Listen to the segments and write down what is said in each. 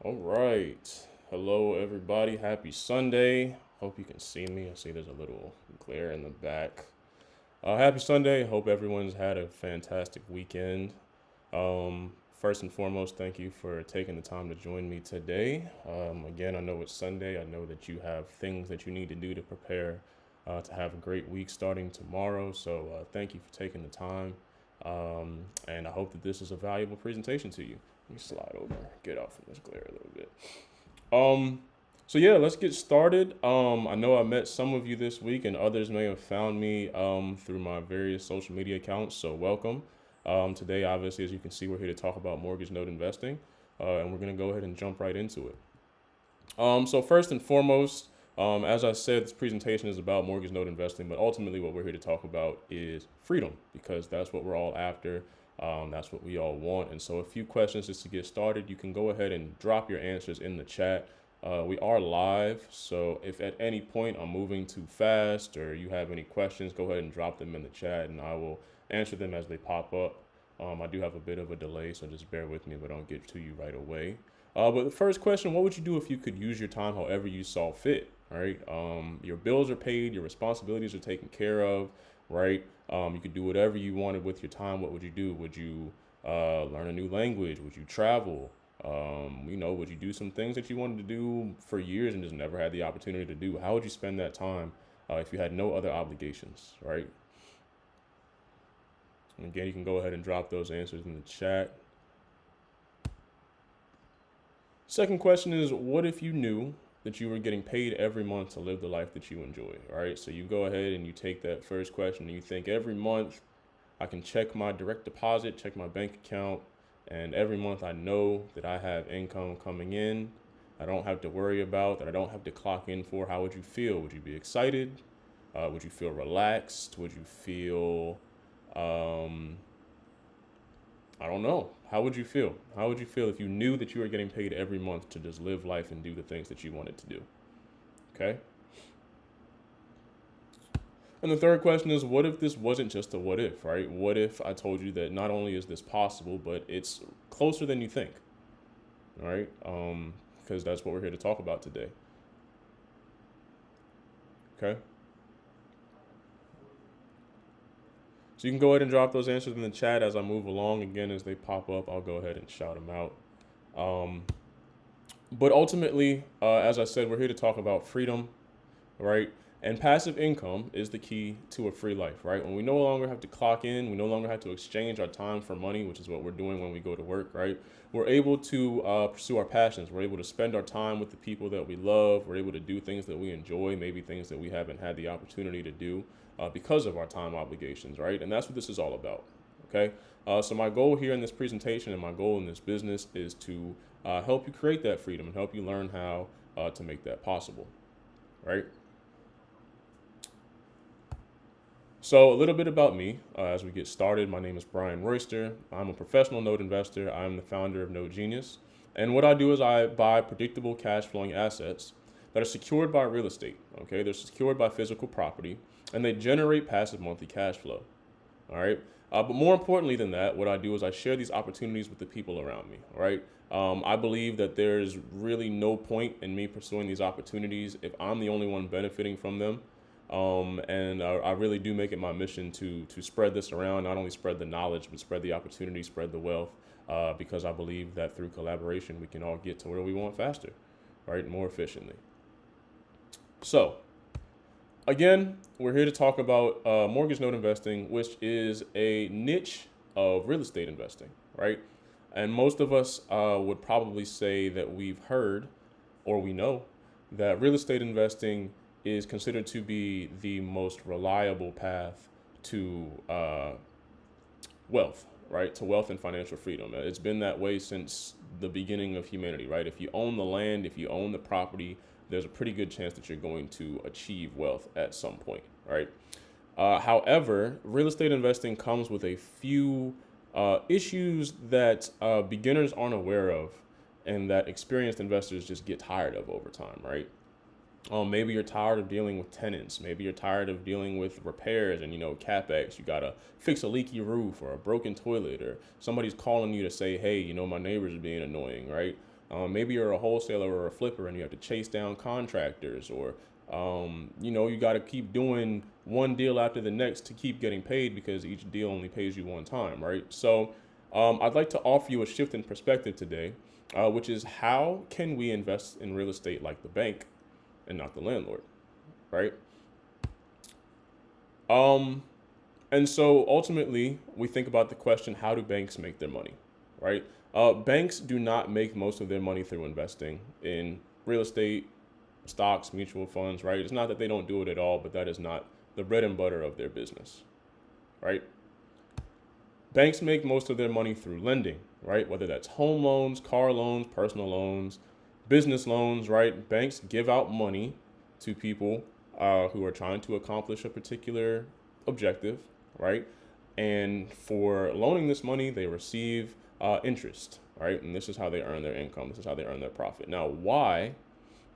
All right. Hello, everybody. Happy Sunday. Hope you can see me. I see there's a little glare in the back. Happy Sunday. Hope everyone's had a fantastic weekend. First and foremost, thank you for taking the time to join me today. Again, I know it's Sunday. I know that you have things that you need to do to prepare to have a great week starting tomorrow. So, thank you for taking the time. And I hope that this is a valuable presentation to you. Let me slide over, get out from this glare a little bit. Um, so yeah, let's get started. I know I met some of you this week, and others may have found me through my various social media accounts. So welcome. Today, obviously, as you can see, we're here to talk about mortgage note investing, and we're gonna go ahead and jump right into it. So first and foremost, as I said, this presentation is about mortgage note investing, but ultimately what we're here to talk about is freedom because that's what we're all after. That's what we all want. And so a few questions just to get started. You can go ahead and drop your answers in the chat. We are live, so if at any point I'm moving too fast or you have any questions, go ahead and drop them in the chat and I will answer them as they pop up. I do have a bit of a delay, so just bear with me if I don't get to you right away. But the first question, what would you do if you could use your time however you saw fit? All right. Your bills are paid, your responsibilities are taken care of, right? You could do whatever you wanted with your time. What would you do? Would you learn a new language? Would you travel? Would you do some things that you wanted to do for years and just never had the opportunity to do? How would you spend that time if you had no other obligations, right? And again, you can go ahead and drop those answers in the chat. Second question is, what if you knew that you were getting paid every month to live the life that you enjoy? All right, so you go ahead and you take that first question and you think every month I can check my direct deposit, check my bank account, and every month I know that I have income coming in. I don't have to worry about that. I don't have to clock in for. How would you feel? Would you be excited? Would you feel relaxed? Would you feel I don't know. How would you feel? How would you feel if you knew that you were getting paid every month to just live life and do the things that you wanted to do? Okay. And the third question is, what if this wasn't just a what if, right? What if I told you that not only is this possible, but it's closer than you think, all right? Because that's what we're here to talk about today. Okay. So you can go ahead and drop those answers in the chat as I move along. Again, as they pop up, I'll go ahead and shout them out. But ultimately, as I said, we're here to talk about freedom, right? And passive income is the key to a free life, right? When we no longer have to clock in, we no longer have to exchange our time for money, which is what we're doing when we go to work, right? We're able to pursue our passions. We're able to spend our time with the people that we love. We're able to do things that we enjoy, maybe things that we haven't had the opportunity to do because of our time obligations, right? And that's what this is all about, okay? So my goal here in this presentation and my goal in this business is to help you create that freedom and help you learn how to make that possible, right? So a little bit about me as we get started. My name is Brian Royster. I'm a professional note investor. I'm the founder of Note Genius. And what I do is I buy predictable cash flowing assets that are secured by real estate. Okay, they're secured by physical property and they generate passive monthly cash flow. All right. But more importantly than that, what I do is I share these opportunities with the people around me. All right. I believe that there's really no point in me pursuing these opportunities if I'm the only one benefiting from them. And I really do make it my mission to spread this around, not only spread the knowledge, but spread the opportunity, spread the wealth, because I believe that through collaboration, we can all get to where we want faster, right, more efficiently. So, again, we're here to talk about mortgage note investing, which is a niche of real estate investing, right? And most of us would probably say that we've heard or we know that real estate investing is considered to be the most reliable path to wealth, right? To wealth and financial freedom. It's been that way since the beginning of humanity, right? If you own the land, if you own the property, there's a pretty good chance that you're going to achieve wealth at some point, right? However, real estate investing comes with a few issues that beginners aren't aware of and that experienced investors just get tired of over time, right? Maybe you're tired of dealing with tenants. Maybe you're tired of dealing with repairs and, CapEx. You got to fix a leaky roof or a broken toilet, or somebody's calling you to say, hey, my neighbors are being annoying, right? Maybe you're a wholesaler or a flipper and you have to chase down contractors, or you got to keep doing one deal after the next to keep getting paid because each deal only pays you one time, right? So I'd like to offer you a shift in perspective today, which is how can we invest in real estate like the bank and not the landlord, right? Um, and so ultimately, we think about the question, how do banks make their money, right? Banks do not make most of their money through investing in real estate, stocks, mutual funds, right? It's not that they don't do it at all, but that is not the bread and butter of their business, right? Banks make most of their money through lending, right? Whether that's home loans, car loans, personal loans, business loans, right? Banks give out money to people who are trying to accomplish a particular objective, right? And for loaning this money, they receive interest, right? And this is how they earn their income. This is how they earn their profit. Now, why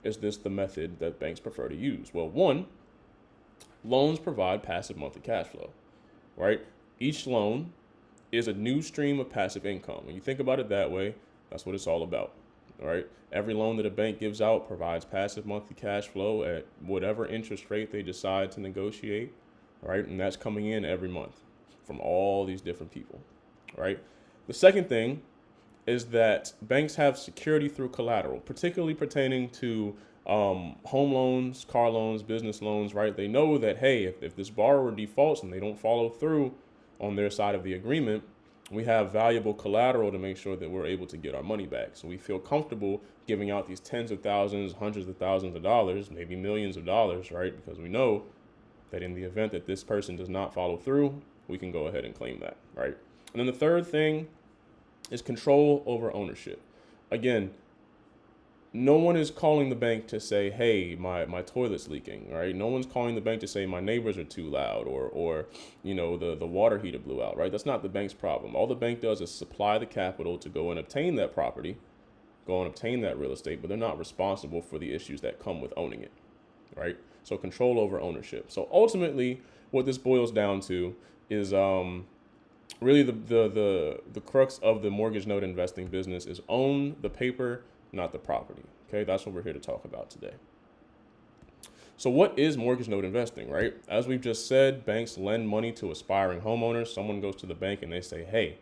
is this the method that banks prefer to use? Well, one, loans provide passive monthly cash flow, right? Each loan is a new stream of passive income. When you think about it that way, that's what it's all about, all right? Every loan that a bank gives out provides passive monthly cash flow at whatever interest rate they decide to negotiate, right? And that's coming in every month from all these different people, right? The second thing is that banks have security through collateral, particularly pertaining to home loans, car loans, business loans, right? They know that, hey, if this borrower defaults and they don't follow through on their side of the agreement, we have valuable collateral to make sure that we're able to get our money back. So we feel comfortable giving out these tens of thousands, hundreds of thousands of dollars, maybe millions of dollars, right? Because we know that in the event that this person does not follow through, we can go ahead and claim that, right? And then the third thing is control over ownership. Again, no one is calling the bank to say, hey, my toilet's leaking, right? No one's calling the bank to say my neighbors are too loud, or the water heater blew out, right? That's not the bank's problem. All the bank does is supply the capital to go and obtain that property, go and obtain that real estate, but they're not responsible for the issues that come with owning it, right? So control over ownership. So ultimately, what this boils down to is really the crux of the mortgage note investing business is own the paper, not the property. Okay, that's what we're here to talk about today. So what is mortgage note investing, right? As we've just said, banks lend money to aspiring homeowners. Someone goes to the bank and they say, hey,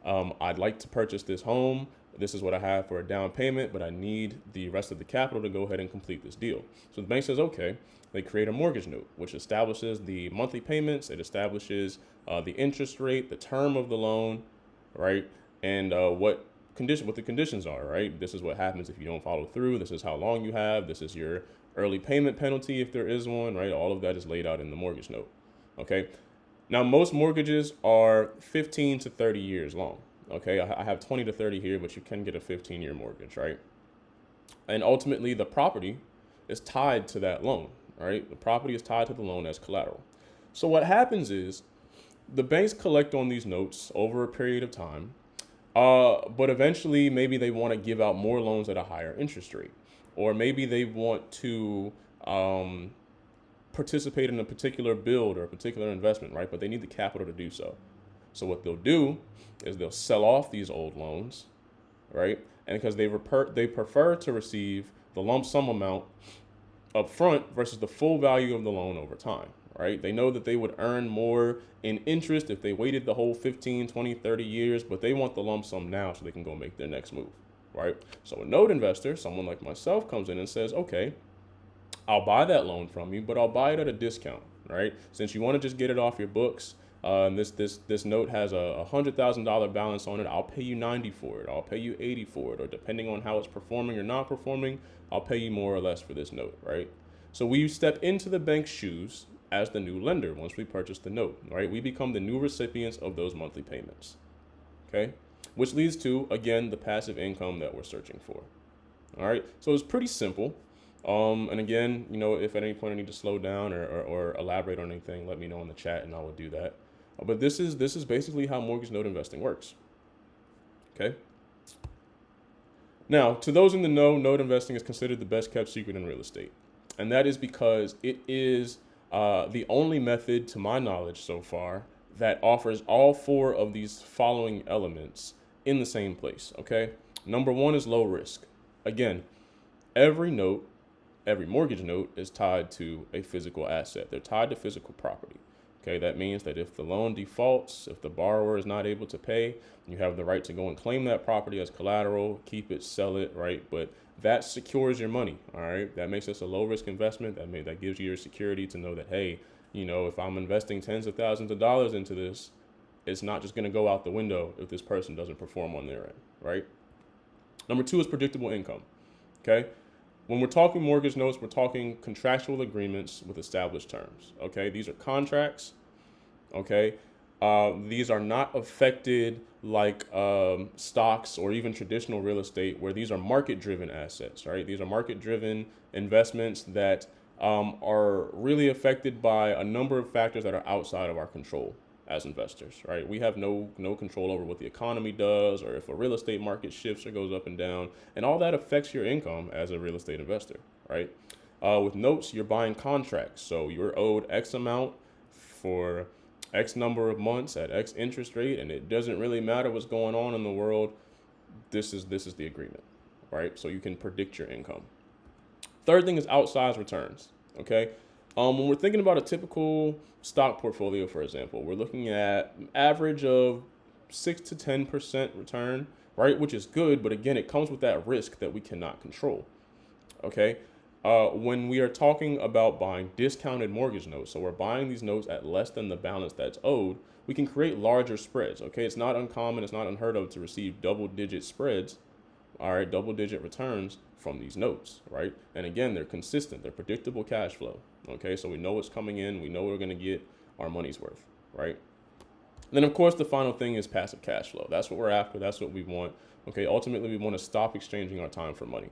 I'd like to purchase this home. This is what I have for a down payment, but I need the rest of the capital to go ahead and complete this deal. So the bank says, okay. They create a mortgage note, which establishes the monthly payments. It establishes the interest rate, the term of the loan, right? And what the conditions are, right? This is what happens if you don't follow through. This is how long you have. This is your early payment penalty if there is one, right? All of that is laid out in the mortgage note, okay? Now, most mortgages are 15 to 30 years long, okay? I have 20 to 30 here, but you can get a 15-year mortgage, right? And ultimately, the property is tied to that loan, right? The property is tied to the loan as collateral. So what happens is the banks collect on these notes over a period of time, but eventually maybe they want to give out more loans at a higher interest rate, or maybe they want to participate in a particular build or a particular investment, right? But they need the capital to do so. So what they'll do is they'll sell off these old loans, right? And because they prefer to receive the lump sum amount up front versus the full value of the loan over time, right? They know that they would earn more in interest if they waited the whole 15, 20, 30 years, but they want the lump sum now so they can go make their next move, right? So a note investor, someone like myself, comes in and says, okay, I'll buy that loan from you, but I'll buy it at a discount, right? Since you want to just get it off your books, and this note has a $100,000 balance on it, I'll pay you 90 for it. I'll pay you 80 for it, or depending on how it's performing or not performing, I'll pay you more or less for this note, right? So we step into the bank's shoes as the new lender once we purchase the note, right? We become the new recipients of those monthly payments, okay? Which leads to, again, the passive income that we're searching for, all right? So it's pretty simple. And again, if at any point I need to slow down or elaborate on anything, let me know in the chat and I will do that. But this is basically how mortgage note investing works, okay? Now, to those in the know, note investing is considered the best kept secret in real estate. And that is because it is the only method, to my knowledge so far, that offers all four of these following elements in the same place, okay? Number one is low risk, again, every note, every mortgage note is tied to a physical asset. They're tied to physical property. Okay, that means that if the loan defaults, if the borrower is not able to pay, you have the right to go and claim that property as collateral, keep it, sell it, right? But that secures your money, all right? That makes this a low risk investment. That gives you your security to know that, hey, if I'm investing tens of thousands of dollars into this, it's not just gonna go out the window if this person doesn't perform on their end, right? Number two is predictable income, okay? When we're talking mortgage notes, we're talking contractual agreements with established terms, okay? These are contracts, okay? These are not affected like stocks or even traditional real estate, where these are market-driven assets, right? These are market-driven investments that are really affected by a number of factors that are outside of our control as investors, right? We have no control over what the economy does, or if a real estate market shifts or goes up and down, and all that affects your income as a real estate investor, right? With notes, you're buying contracts, so you're owed X amount for X number of months at X interest rate, and it doesn't really matter what's going on in the world. This is the agreement, right? So you can predict your income. Third thing is outsized returns, okay? When we're thinking about a typical stock portfolio, for example, we're looking at an average of 6 to 10% return, right? Which is good, but again, it comes with that risk that we cannot control, okay? When we are talking about buying discounted mortgage notes, so we're buying these notes at less than the balance that's owed, we can create larger spreads, okay? It's not uncommon, it's not unheard of to receive double-digit spreads, all right, double-digit returns from these notes, right? And again, they're consistent, they're predictable cash flow, okay? So we know what's coming in, we know we're gonna get our money's worth, right? And then of course, the final thing is passive cash flow. That's what we're after, that's what we want, okay? Ultimately, we wanna stop exchanging our time for money,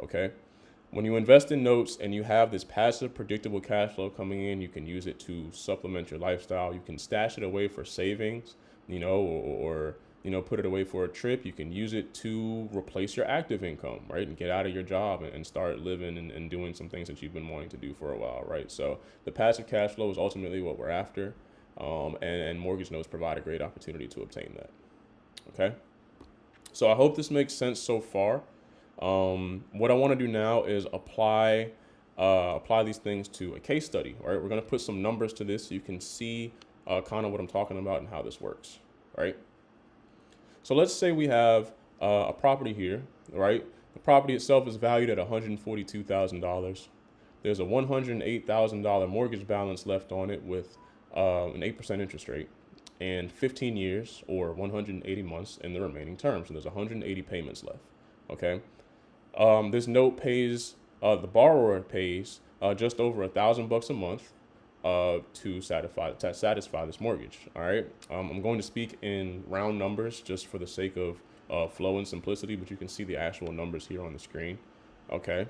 okay? When you invest in notes and you have this passive, predictable cash flow coming in, you can use it to supplement your lifestyle. You can stash it away for savings, or put it away for a trip. You can use it to replace your active income, right? And get out of your job and start living and doing some things that you've been wanting to do for a while, right? So the passive cash flow is ultimately what we're after. And mortgage notes provide a great opportunity to obtain that, okay? So I hope this makes sense so far. What I want to do now is apply these things to a case study, right? We're going to put some numbers to this so you can see kind of what I'm talking about and how this works, right? So let's say we have a property here, right? The property itself is valued at $142,000. There's a $108,000 mortgage balance left on it with an 8% interest rate and 15 years or 180 months in the remaining term. So there's 180 payments left, okay? This note pays, the borrower pays just over $1,000 a month to satisfy this mortgage. All right. I'm going to speak in round numbers just for the sake of flow and simplicity, but you can see the actual numbers here on the screen. Okay.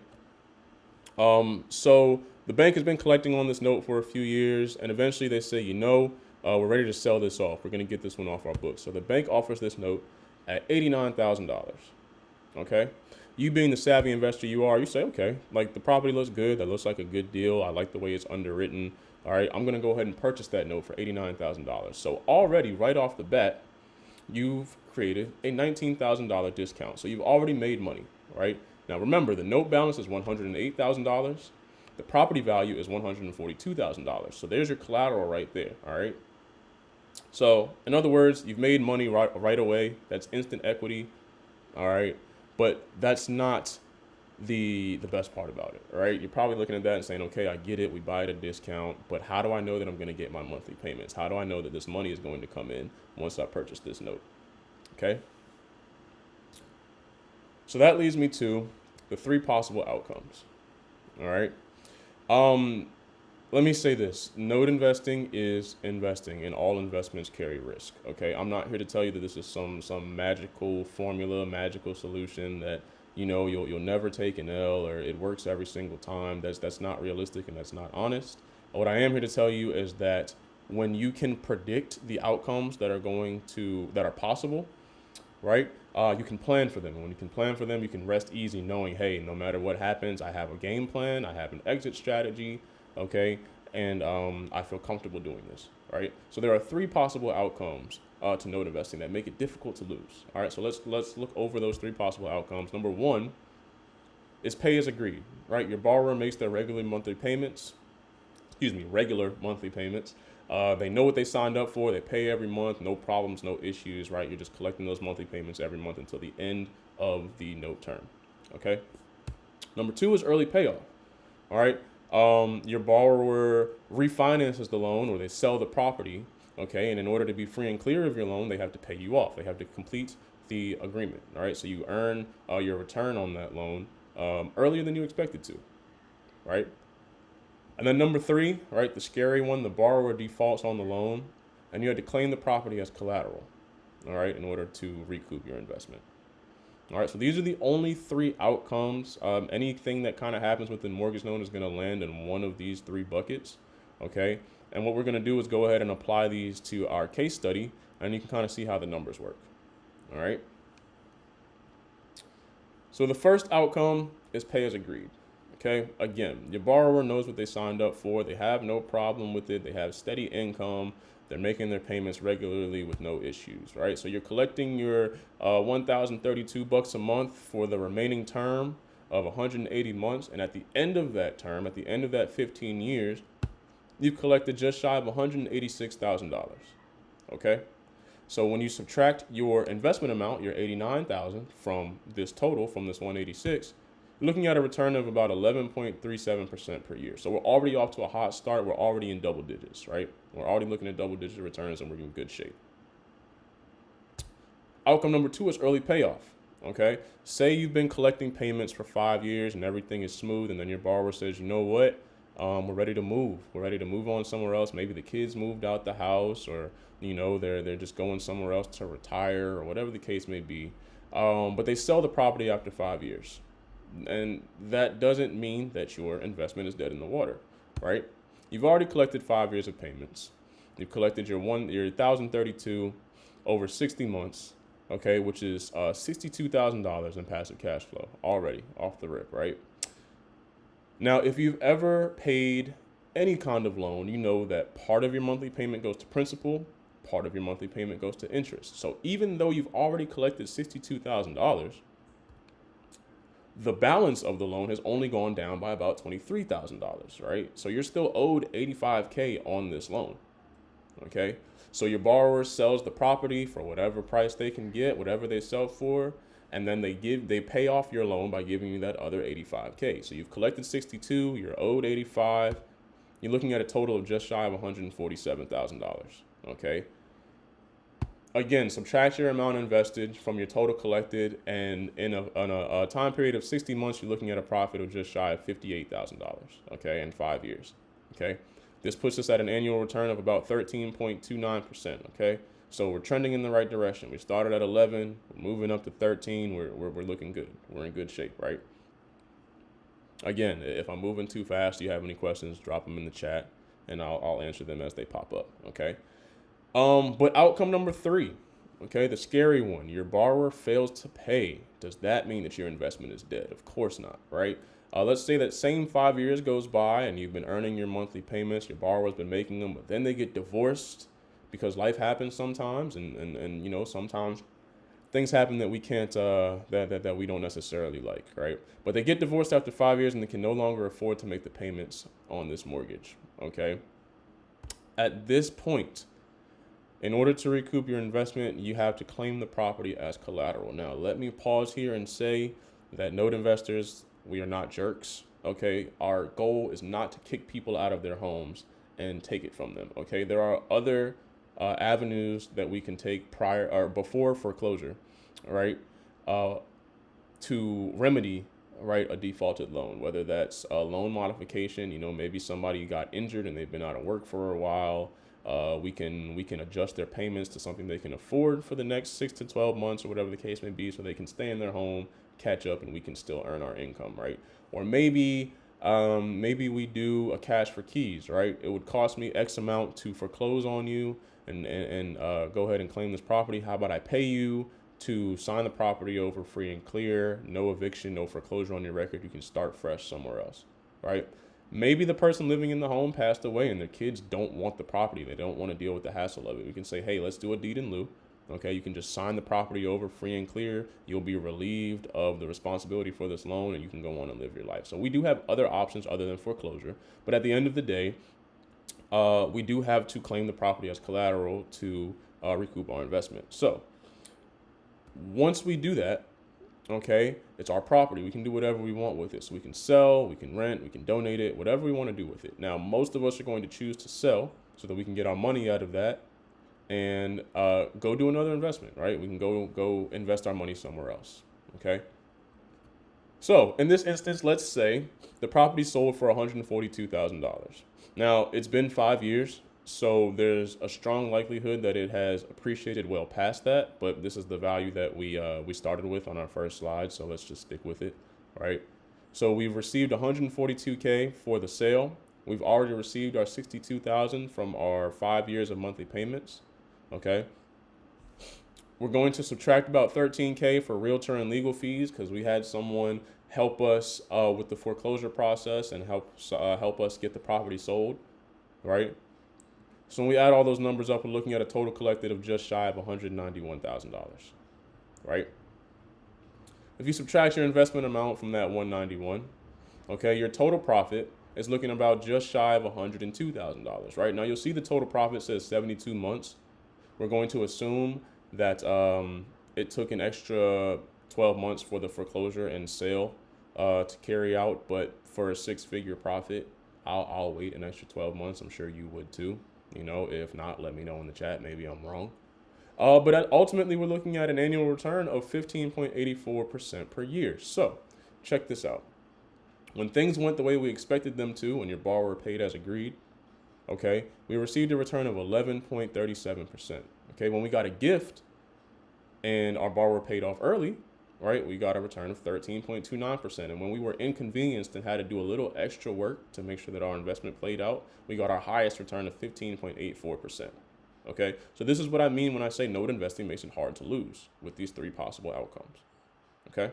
So the bank has been collecting on this note for a few years, and eventually they say, we're ready to sell this off. We're going to get this one off our books. So the bank offers this note at $89,000. Okay. You being the savvy investor you are, you say, okay, like the property looks good. That looks like a good deal. I like the way it's underwritten. All right, I'm going to go ahead and purchase that note for $89,000. So already right off the bat, you've created a $19,000 discount. So you've already made money, right? Now remember, the note balance is $108,000. The property value is $142,000. So there's your collateral right there, all right? So in other words, you've made money right away. That's instant equity, all right? But that's not the best part about it, right? You're probably looking at that and saying, okay, I get it. We buy at a discount, but how do I know that I'm going to get my monthly payments? How do I know that this money is going to come in once I purchase this note? Okay. So that leads me to the three possible outcomes. All right. Let me say this. Note investing is investing, and all investments carry risk. Okay. I'm not here to tell you that this is some magical formula, magical solution that you'll never take an L or it works every single time. That's not realistic and that's not honest. What I am here to tell you is that when you can predict the outcomes that are possible, right? You can plan for them. And when you can plan for them, you can rest easy knowing, hey, no matter what happens, I have a game plan, I have an exit strategy, okay? And I feel comfortable doing this, right? So there are three possible outcomes to note investing that make it difficult to lose. All right, so let's look over those three possible outcomes. Number one is pay as agreed, right? Your borrower makes their regular monthly payments. Regular monthly payments. They know what they signed up for. They pay every month, no problems, no issues, right? You're just collecting those monthly payments every month until the end of the note term. Okay. Number two is early payoff. All right. Your borrower refinances the loan or they sell the property. Okay. And in order to be free and clear of your loan, they have to pay you off. They have to complete the agreement. All right. So you earn your return on that loan earlier than you expected to. Right. And then number three, right, the scary one, the borrower defaults on the loan and you had to claim the property as collateral, all right, in order to recoup your investment. All right, so these are the only three outcomes. Anything that kind of happens with the mortgage loan is going to land in one of these three buckets, okay? And what we're going to do is go ahead and apply these to our case study, and you can kind of see how the numbers work, all right? So the first outcome is pay as agreed. Okay, again, your borrower knows what they signed up for. They have no problem with it. They have steady income. They're making their payments regularly with no issues, right? So you're collecting your $1,032 a month for the remaining term of 180 months. And at the end of that term, at the end of that 15 years, you've collected just shy of $186,000, okay? So when you subtract your investment amount, your $89,000 from this total, from this 186, you're looking at a return of about 11.37% per year. So we're already off to a hot start. We're already in double digits, right? We're already looking at double-digit returns, and we're in good shape. Outcome number two is early payoff, okay? Say you've been collecting payments for 5 years and everything is smooth, and then your borrower says, you know what? We're ready to move. We're ready to move on somewhere else. Maybe the kids moved out the house, or they're just going somewhere else to retire, or whatever the case may be. But they sell the property after 5 years. And that doesn't mean that your investment is dead in the water, right? You've already collected 5 years of payments. You've collected your 1,032 over 60 months, okay, which is $62,000 in passive cash flow already off the rip, right? Now, if you've ever paid any kind of loan, you know that part of your monthly payment goes to principal, part of your monthly payment goes to interest. So even though you've already collected $62,000, the balance of the loan has only gone down by about $23,000, right? So you're still owed $85K on this loan, okay? So your borrower sells the property for whatever price they can get, whatever they sell for, and then they pay off your loan by giving you that other $85K. So you've collected 62, you're owed 85, you're looking at a total of just shy of $147,000, okay? Again, subtract your amount invested from your total collected, and in a time period of 60 months, you're looking at a profit of just shy of $58,000, okay, in 5 years, okay? This puts us at an annual return of about 13.29%, okay? So we're trending in the right direction. We started at 11, we're moving up to 13, we're looking good. We're in good shape, right? Again, if I'm moving too fast, you have any questions, drop them in the chat, and I'll answer them as they pop up, okay? But outcome number three, okay, the scary one, your borrower fails to pay. Does that mean that your investment is dead? Of course not, right? Let's say that same 5 years goes by and you've been earning your monthly payments, your borrower's been making them, but then they get divorced because life happens sometimes, and sometimes things happen that we can't, that we don't necessarily like, right? But they get divorced after 5 years and they can no longer afford to make the payments on this mortgage, okay? At this point, in order to recoup your investment, you have to claim the property as collateral. Now, let me pause here and say that note investors, we are not jerks, okay? Our goal is not to kick people out of their homes and take it from them, okay? There are other avenues that we can take prior or before foreclosure, right? To remedy, right, a defaulted loan, whether that's a loan modification, maybe somebody got injured and they've been out of work for a while. We can adjust their payments to something they can afford for the next 6 to 12 months or whatever the case may be, so they can stay in their home, catch up, and we can still earn our income, right? Or maybe we do a cash for keys, right? It would cost me X amount to foreclose on you and go ahead and claim this property. How about I pay you to sign the property over free and clear, no eviction, no foreclosure on your record. You can start fresh somewhere else, right? Maybe the person living in the home passed away and their kids don't want the property. They don't want to deal with the hassle of it. We can say, hey, let's do a deed in lieu. Okay, you can just sign the property over free and clear. You'll be relieved of the responsibility for this loan and you can go on and live your life. So we do have other options other than foreclosure. But at the end of the day, we do have to claim the property as collateral to recoup our investment. So once we do that, okay, it's our property. We can do whatever we want with it. So we can sell, we can rent, we can donate it, whatever we want to do with it. Now, most of us are going to choose to sell so that we can get our money out of that and go do another investment, right? We can go invest our money somewhere else, okay? So in this instance, let's say the property sold for $142,000. Now, it's been 5 years, so there's a strong likelihood that it has appreciated well past that, but this is the value that we started with on our first slide, so let's just stick with it, right? So we've received 142K for the sale. We've already received our 62,000 from our 5 years of monthly payments, okay? We're going to subtract about 13K for realtor and legal fees because we had someone help us with the foreclosure process and help us get the property sold, right? So when we add all those numbers up, we're looking at a total collected of just shy of $191,000, right? If you subtract your investment amount from that 191, okay, your total profit is looking about just shy of $102,000, right? Now you'll see the total profit says 72 months. We're going to assume that it took an extra 12 months for the foreclosure and sale to carry out, but for a 6-figure profit, I'll wait an extra 12 months. I'm sure you would too. You know, if not, let me know in the chat. Maybe I'm wrong. But ultimately, we're looking at an annual return of 15.84% per year. So check this out. When things went the way we expected them to, when your borrower paid as agreed, okay, we received a return of 11.37%. Okay, when we got a gift and our borrower paid off early, right, we got a return of 13.29%. And when we were inconvenienced and had to do a little extra work to make sure that our investment played out, we got our highest return of 15.84%. Okay, so this is what I mean when I say note investing makes it hard to lose with these 3 possible outcomes. Okay,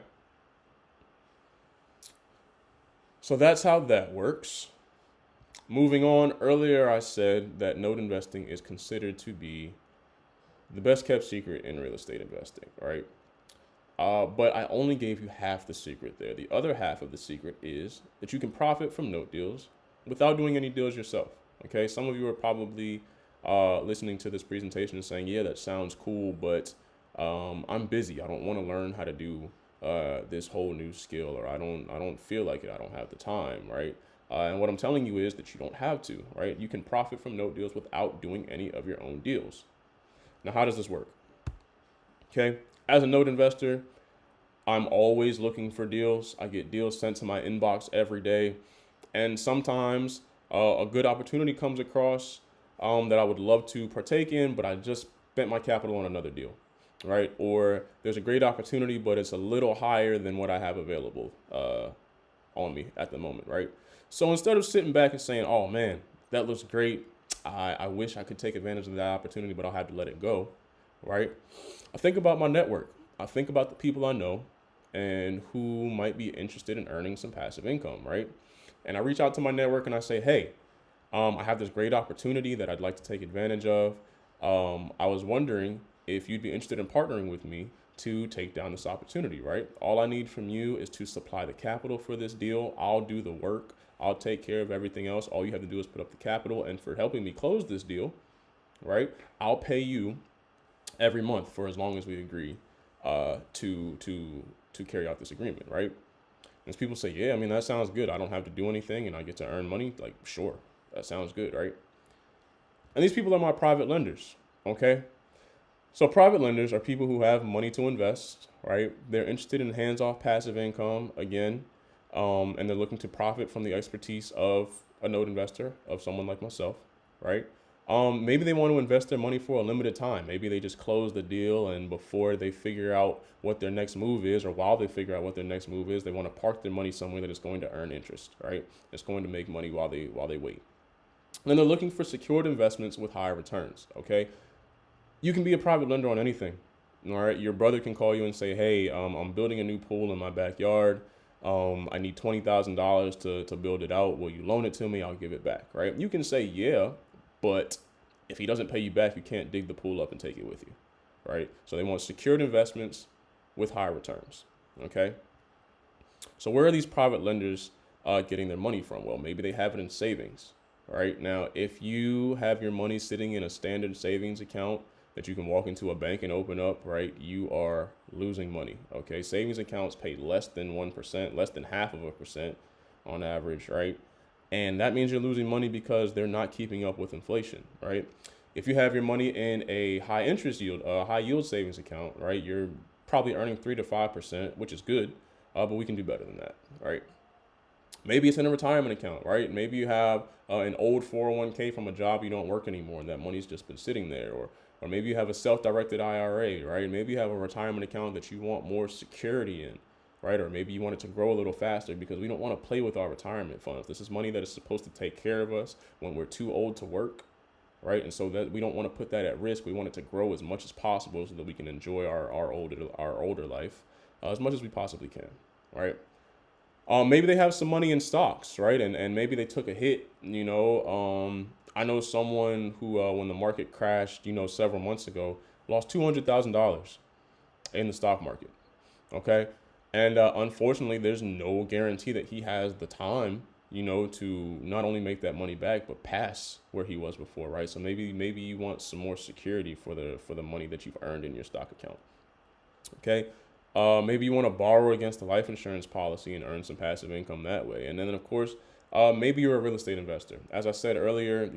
so that's how that works. Moving on, earlier I said that note investing is considered to be the best kept secret in real estate investing, right? But I only gave you half the secret there. The other half of the secret is that you can profit from note deals without doing any deals yourself. Okay, some of you are probably listening to this presentation and saying, yeah, that sounds cool, but I'm busy. I don't want to learn how to do this whole new skill, or I don't feel like it. I don't have the time, right? And what I'm telling you is that you don't have to, right? You can profit from note deals without doing any of your own deals. Now, how does this work? Okay, as a note investor, I'm always looking for deals. I get deals sent to my inbox every day. And sometimes a good opportunity comes across that I would love to partake in, but I just spent my capital on another deal, right? Or there's a great opportunity, but it's a little higher than what I have available on me at the moment, right? So instead of sitting back and saying, oh man, that looks great, I wish I could take advantage of that opportunity, but I'll have to let it go, right? I think about my network. I think about the people I know and who might be interested in earning some passive income, right? And I reach out to my network and I say, hey, I have this great opportunity that I'd like to take advantage of. I was wondering if you'd be interested in partnering with me to take down this opportunity, right? All I need from you is to supply the capital for this deal. I'll do the work. I'll take care of everything else. All you have to do is put up the capital. And for helping me close this deal, right, I'll pay you every month for as long as we agree to carry out this agreement, right? And people say, yeah, I mean, that sounds good. I don't have to do anything and I get to earn money. Like, sure, that sounds good, right? And these people are my private lenders, okay? So private lenders are people who have money to invest, right? They're interested in hands-off passive income, again, and they're looking to profit from the expertise of a note investor, of someone like myself, right? Maybe they want to invest their money for a limited time. Maybe they just close the deal and before they figure out what their next move is, or while they figure out what their next move is, they want to park their money somewhere that is going to earn interest, right? It's going to make money while they wait. And then they're looking for secured investments with higher returns, okay? You can be a private lender on anything, all right? Your brother can call you and say, hey, I'm building a new pool in my backyard. I need $20,000 to build it out. Will you loan it to me? I'll give it back, right? You can say, yeah, but if he doesn't pay you back, you can't dig the pool up and take it with you, right? So they want secured investments with high returns, okay? So where are these private lenders getting their money from? Well, maybe they have it in savings, right? Now, if you have your money sitting in a standard savings account that you can walk into a bank and open up, right, you are losing money, okay? Savings accounts pay less than 1%, less than half of a percent on average, right? And that means you're losing money because they're not keeping up with inflation, right? If you have your money in a high interest yield, high yield savings account, right, you're probably earning 3 to 5%, which is good, but we can do better than that, right? Maybe it's in a retirement account, right? Maybe you have an old 401k from a job you don't work anymore, and that money's just been sitting there, or maybe you have a self-directed IRA, right? Maybe you have a retirement account that you want more security in, right? Or maybe you want it to grow a little faster because we don't want to play with our retirement funds. This is money that is supposed to take care of us when we're too old to work, right? And so that we don't want to put that at risk. We want it to grow as much as possible so that we can enjoy our older life as much as we possibly can, right? Maybe they have some money in stocks, right? And maybe they took a hit, I know someone who, when the market crashed, several months ago, lost $200,000 in the stock market, okay? And unfortunately, there's no guarantee that he has the time, to not only make that money back, but pass where he was before, right? So maybe you want some more security for the money that you've earned in your stock account, okay? Maybe you want to borrow against a life insurance policy and earn some passive income that way. And then, of course, maybe you're a real estate investor. As I said earlier,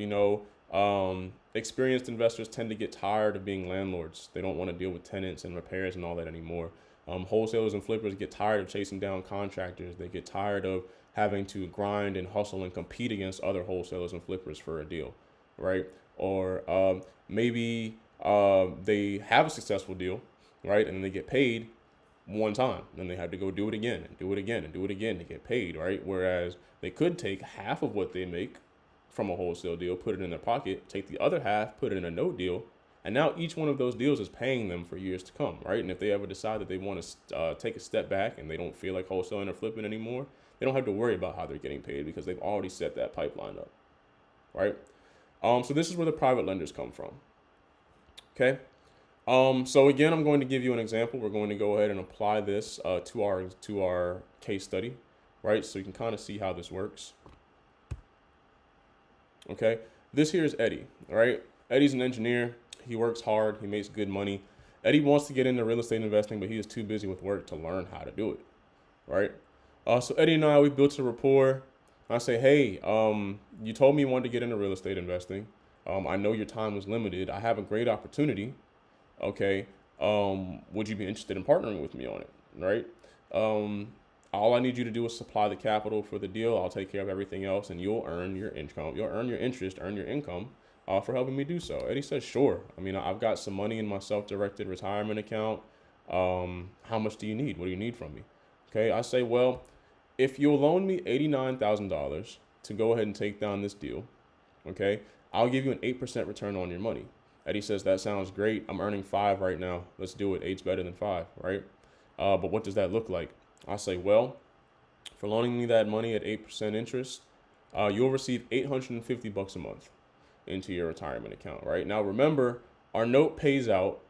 experienced investors tend to get tired of being landlords. They don't want to deal with tenants and repairs and all that anymore. Wholesalers and flippers get tired of chasing down contractors. They get tired of having to grind and hustle and compete against other wholesalers and flippers for a deal, right? Or maybe they have a successful deal, right? And then they get paid one time, then they have to go do it again and do it again and do it again to get paid, right? Whereas they could take half of what they make from a wholesale deal, put it in their pocket, take the other half, put it in a no deal, and now each one of those deals is paying them for years to come, right? And if they ever decide that they want to take a step back and they don't feel like wholesaling or flipping anymore, they don't have to worry about how they're getting paid because they've already set that pipeline up, right? So this is where the private lenders come from, okay? So again, I'm going to give you an example. We're going to go ahead and apply this to our case study, right? So you can kind of see how this works. Okay, this here is Eddie, all right? Eddie's an engineer. He works hard. He makes good money. Eddie wants to get into real estate investing, but he is too busy with work to learn how to do it, right? So Eddie and I, we built a rapport. I say, hey, you told me you wanted to get into real estate investing. I know your time was limited. I have a great opportunity. Okay, would you be interested in partnering with me on it, right? All I need you to do is supply the capital for the deal. I'll take care of everything else, and you'll earn your income. You'll earn your interest, earn your income for helping me do so. Eddie says, sure. I mean, I've got some money in my self-directed retirement account. How much do you need? What do you need from me? Okay, I say, well, if you'll loan me $89,000 to go ahead and take down this deal, okay, I'll give you an 8% return on your money. Eddie says, that sounds great. I'm earning 5 right now. Let's do it. 8's better than 5, right? But what does that look like? I say, well, for loaning me that money at 8% interest, you'll receive $850 a month into your retirement account, right? Now, remember, our note pays out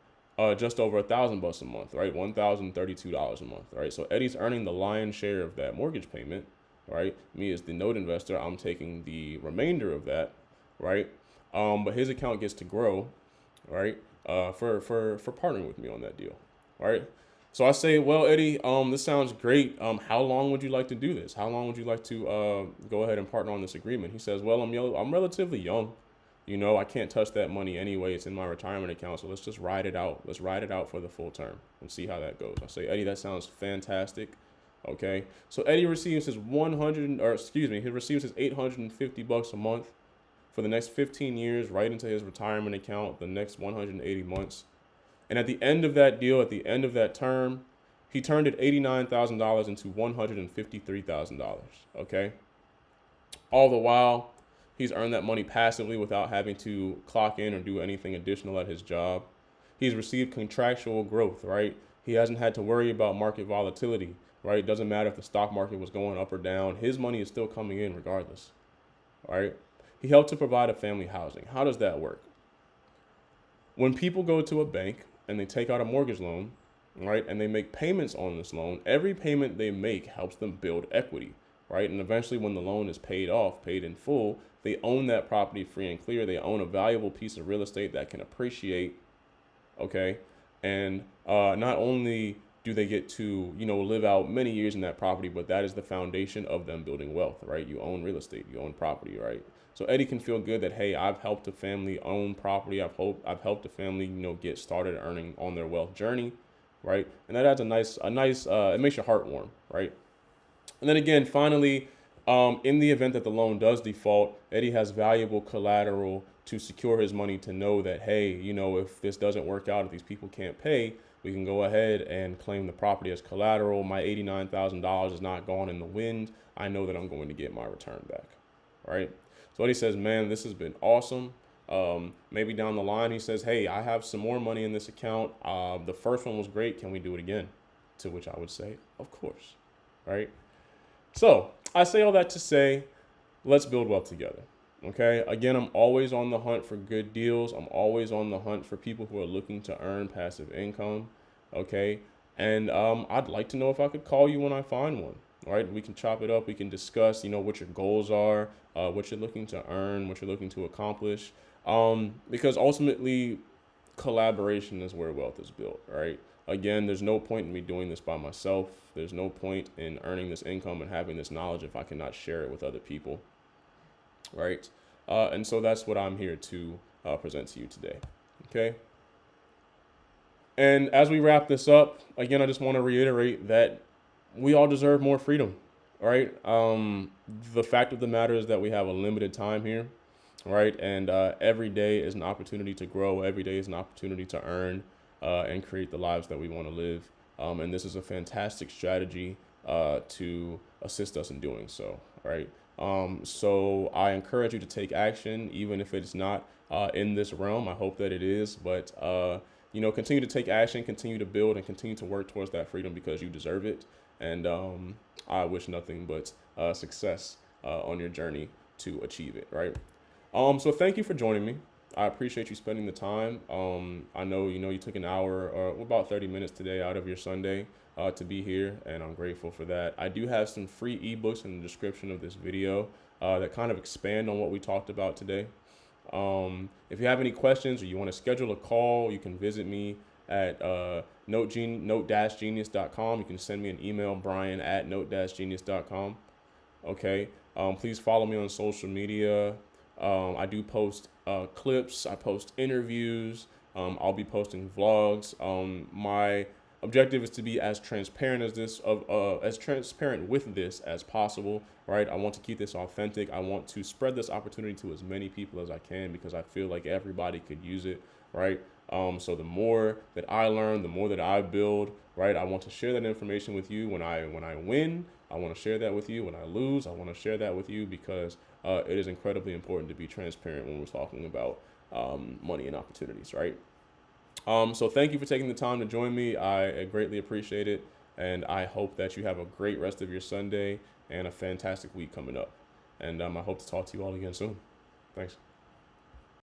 just over $1,000 a month, right? $1,032 a month, right? So Eddie's earning the lion's share of that mortgage payment, right? Me as the note investor, I'm taking the remainder of that, right? But his account gets to grow, right? For partnering with me on that deal, right? So I say, well, Eddie, this sounds great. How long would you like to do this? How long would you like to go ahead and partner on this agreement? He says, well, I'm relatively young. I can't touch that money anyway. It's in my retirement account. So let's just ride it out. Let's ride it out for the full term and see how that goes. I say, Eddie, that sounds fantastic. Okay. So Eddie receives his he receives his $850 a month for the next 15 years right into his retirement account, the next 180 months. And at the end of that deal, at the end of that term, he turned it $89,000 into $153,000, okay? All the while, he's earned that money passively without having to clock in or do anything additional at his job. He's received contractual growth, right? He hasn't had to worry about market volatility, right? It doesn't matter if the stock market was going up or down. His money is still coming in regardless, right? He helped to provide a family housing. How does that work? When people go to a bank and they take out a mortgage loan, right, and they make payments on this loan, every payment they make helps them build equity, right? And eventually when the loan is paid off, paid in full, they own that property free and clear. They own a valuable piece of real estate that can appreciate, okay? And not only do they get to, live out many years in that property, but that is the foundation of them building wealth, right? You own real estate, you own property, right? So Eddie can feel good that, hey, I've helped a family own property. I've helped a family, get started earning on their wealth journey, right? And that adds it makes your heart warm, right? And then again, finally, in the event that the loan does default, Eddie has valuable collateral to secure his money to know that, hey, if this doesn't work out, if these people can't pay, we can go ahead and claim the property as collateral. My $89,000 is not gone in the wind. I know that I'm going to get my return back, right? So Eddie says, man, this has been awesome. Maybe down the line, he says, hey, I have some more money in this account. The first one was great. Can we do it again? To which I would say, of course, right? So I say all that to say, let's build wealth together. Okay. Again, I'm always on the hunt for good deals. I'm always on the hunt for people who are looking to earn passive income. Okay. And I'd like to know if I could call you when I find one. All right. We can chop it up. We can discuss, what your goals are, what you're looking to earn, what you're looking to accomplish. Because ultimately, collaboration is where wealth is built. Right. Again, there's no point in me doing this by myself. There's no point in earning this income and having this knowledge if I cannot share it with other people, right? And so that's what I'm here to present to you today, okay? And as we wrap this up, again, I just want to reiterate that we all deserve more freedom, right? The fact of the matter is that we have a limited time here, right? And every day is an opportunity to grow. Every day is an opportunity to earn and create the lives that we want to live. And this is a fantastic strategy to assist us in doing so, right? So I encourage you to take action, even if it's not in this realm. I hope that it is, but continue to take action, continue to build, and continue to work towards that freedom because you deserve it. And I wish nothing but success on your journey to achieve it, right? So thank you for joining me. I appreciate you spending the time. I know, you took an hour or about 30 minutes today out of your Sunday to be here, and I'm grateful for that. I do have some free ebooks in the description of this video that kind of expand on what we talked about today. If you have any questions or you want to schedule a call, you can visit me at note-genius.com. You can send me an email, brian@note-genius.com. Okay. Please follow me on social media. I do post clips. I post interviews. I'll be posting vlogs. My objective is to be as transparent with this as possible, right? I want to keep this authentic. I want to spread this opportunity to as many people as I can because I feel like everybody could use it, right? So the more that I learn, the more that I build, right? I want to share that information with you when I win. I want to share that with you when I lose. I want to share that with you because it is incredibly important to be transparent when we're talking about money and opportunities, right? So thank you for taking the time to join me. I greatly appreciate it. And I hope that you have a great rest of your Sunday and a fantastic week coming up. And I hope to talk to you all again soon. Thanks.